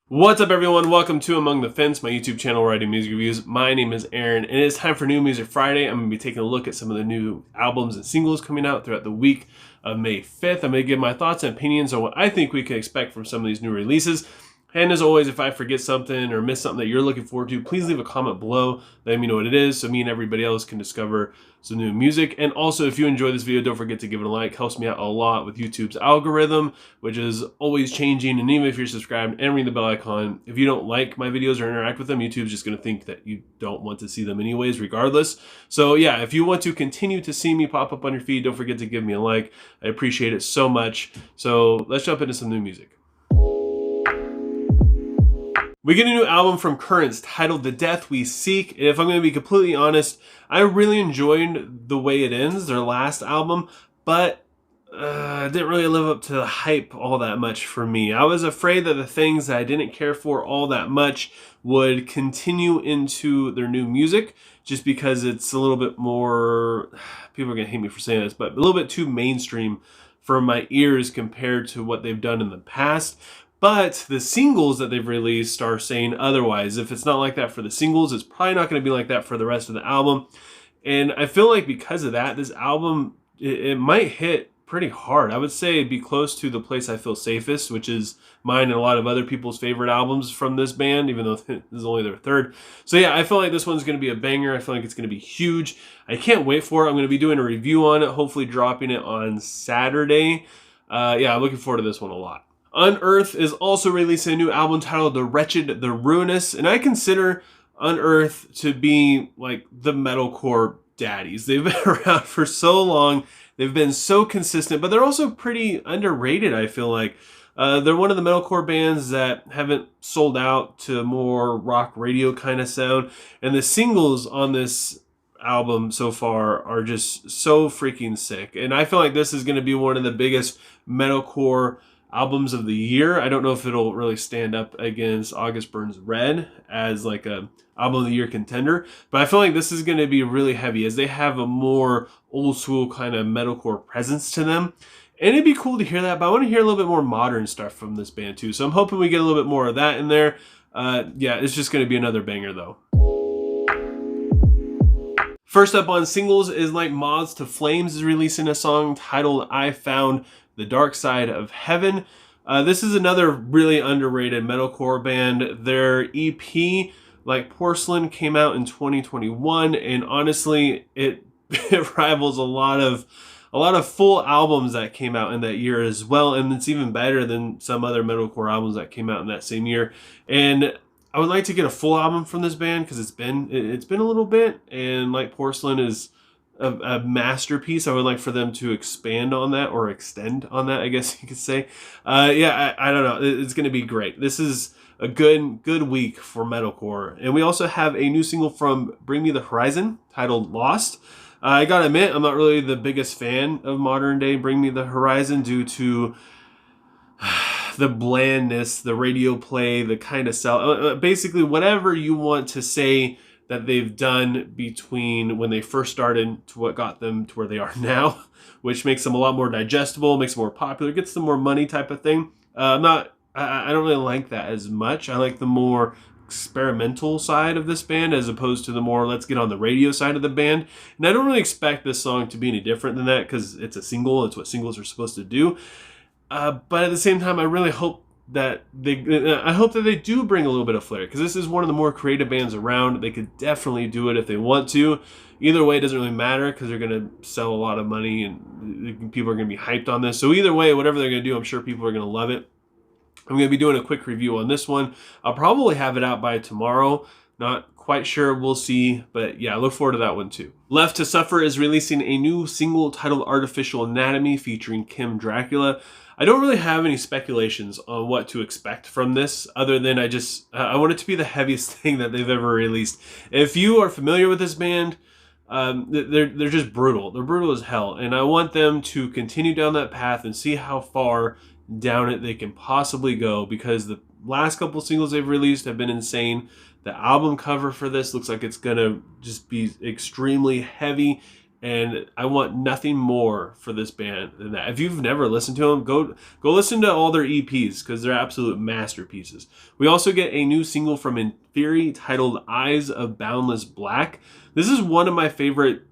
What's up, everyone? Welcome to Among the Fence, my YouTube channel where I do music reviews. My name is Aaron, and it is time for New Music Friday. I'm going to be taking a look at some of the new albums and singles coming out throughout the week of May 5th. I'm going to give my thoughts and opinions on what I think we can expect from some of these new releases. And as always, if I forget something or miss something that you're looking forward to, please leave a comment below. Let me know what it is so me and everybody else can discover some new music. And also, if you enjoy this video, don't forget to give it a like. It helps me out a lot with YouTube's algorithm, which is always changing. And even if you're subscribed and ring the bell icon, if you don't like my videos or interact with them, YouTube's just going to think that you don't want to see them anyways, regardless. So yeah, if you want to continue to see me pop up on your feed, don't forget to give me a like. I appreciate it so much. So let's jump into some new music. We get a new album from Currents titled The Death We Seek. And if I'm going to be completely honest, I really enjoyed the way it ends, their last album, but it didn't really live up to the hype all that much for me. I was afraid that the things that I didn't care for all that much would continue into their new music, just because it's a little bit more, people are going to hate me for saying this, but a little bit too mainstream for my ears compared to what they've done in the past. But the singles that they've released are saying otherwise. If it's not like that for the singles, it's probably not going to be like that for the rest of the album. And I feel like because of that, this album, it might hit pretty hard. I would say it'd be close to The Place I Feel Safest, which is mine and a lot of other people's favorite albums from this band, even though this is only their third. So yeah, I feel like this one's going to be a banger. I feel like it's going to be huge. I can't wait for it. I'm going to be doing a review on it, hopefully dropping it on Saturday. Yeah, I'm looking forward to this one a lot. Unearth is also releasing a new album titled The Wretched, The Ruinous, and I consider Unearth to be like the metalcore daddies. They've been around for so long. They've been so consistent, but they're also pretty underrated, I feel like. They're one of the metalcore bands that haven't sold out to more rock radio kind of sound, and the singles on this album so far are just so freaking sick. And I feel like this is going to be one of the biggest metalcore albums of the year. I don't know if it'll really stand up against August Burns Red as like a album of the year contender, but I feel like this is going to be really heavy as they have a more old school kind of metalcore presence to them. And it'd be cool to hear that, but I want to hear a little bit more modern stuff from this band too. So I'm hoping we get a little bit more of that in there. Yeah, it's just going to be another banger though. First up on singles is like Moths to Flames is releasing a song titled I Found the Dark Side of Heaven. This is another really underrated metalcore band. Their EP, Like Porcelain, came out in 2021, and honestly, it rivals a lot of full albums that came out in that year as well, and it's even better than some other metalcore albums that came out in that same year. And I would like to get a full album from this band because it's been a little bit, and Like Porcelain is a masterpiece. I would like for them to expand on that, or extend on that, I guess you could say. Yeah, I don't know. It's going to be great. This is a good week for metalcore. And we also have a new single from Bring Me the Horizon titled Lost. I gotta admit, I'm not really the biggest fan of modern day Bring Me the Horizon due to the blandness, the radio play, the kind of sell. Basically, whatever you want to say that they've done between when they first started to what got them to where they are now, which makes them a lot more digestible, makes them more popular, gets them more money type of thing. I don't really like that as much. I like the more experimental side of this band as opposed to the more let's get on the radio side of the band. And I don't really expect this song to be any different than that because it's a single. It's what singles are supposed to do. But at the same time, I really hope that they do bring a little bit of flair, because this is one of the more creative bands around. They could definitely do it if they want to. Either way, it doesn't really matter because they're going to sell a lot of money and people are going to be hyped on this. So either way, whatever they're going to do, I'm sure people are going to love it. I'm going to be doing a quick review on this one. I'll probably have it out by tomorrow. Not quite sure. We'll see. But yeah, I look forward to that one too. Left to Suffer is releasing a new single titled Artificial Anatomy featuring Kim Dracula. I don't really have any speculations on what to expect from this, other than I want it to be the heaviest thing that they've ever released. If you are familiar with this band, they're just brutal. They're brutal as hell, and I want them to continue down that path and see how far down it they can possibly go, because the last couple singles they've released have been insane. The album cover for this looks like it's gonna just be extremely heavy And I want nothing more for this band than that. If you've never listened to them, go listen to all their EPs because they're absolute masterpieces. We also get a new single from Infiri titled Eyes of Boundless Black. This is one of my favorite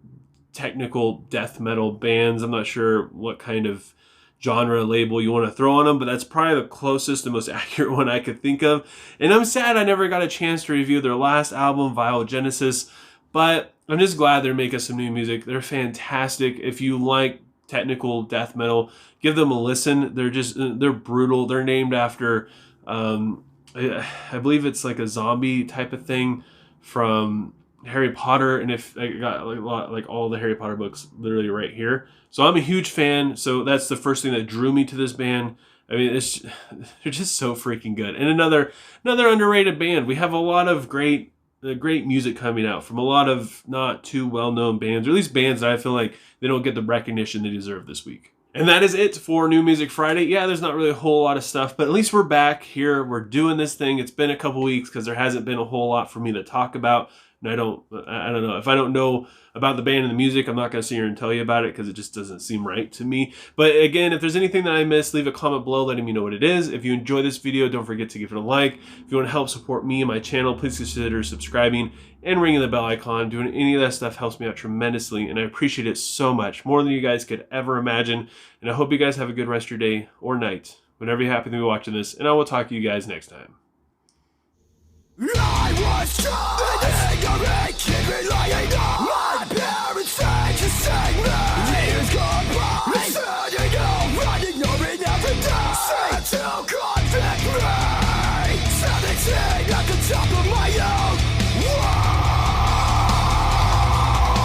technical death metal bands. I'm not sure what kind of genre label you want to throw on them, but that's probably the closest and most accurate one I could think of. And I'm sad I never got a chance to review their last album, Vile Genesis, but I'm just glad they're making some new music. They're fantastic. If you like technical death metal, give them a listen. They're brutal. They're named after, I believe it's like a zombie type of thing from Harry Potter, and if I got like all the Harry Potter books literally right here. So I'm a huge fan. So that's the first thing that drew me to this band. I mean, they're just so freaking good. And another underrated band. We have a lot of great music coming out from a lot of not too well-known bands, or at least bands that I feel like they don't get the recognition they deserve this week. And that is it for New Music Friday. Yeah, there's not really a whole lot of stuff, but at least we're back here. We're doing this thing. It's been a couple weeks because there hasn't been a whole lot for me to talk about. And I don't know. If I don't know about the band and the music, I'm not going to sit here and tell you about it because it just doesn't seem right to me. But again, if there's anything that I missed, leave a comment below letting me know what it is. If you enjoy this video, don't forget to give it a like. If you want to help support me and my channel, please consider subscribing and ringing the bell icon. Doing any of that stuff helps me out tremendously, and I appreciate it so much, more than you guys could ever imagine. And I hope you guys have a good rest of your day or night, whenever you happen to be watching this, and I will talk to you guys next time. I was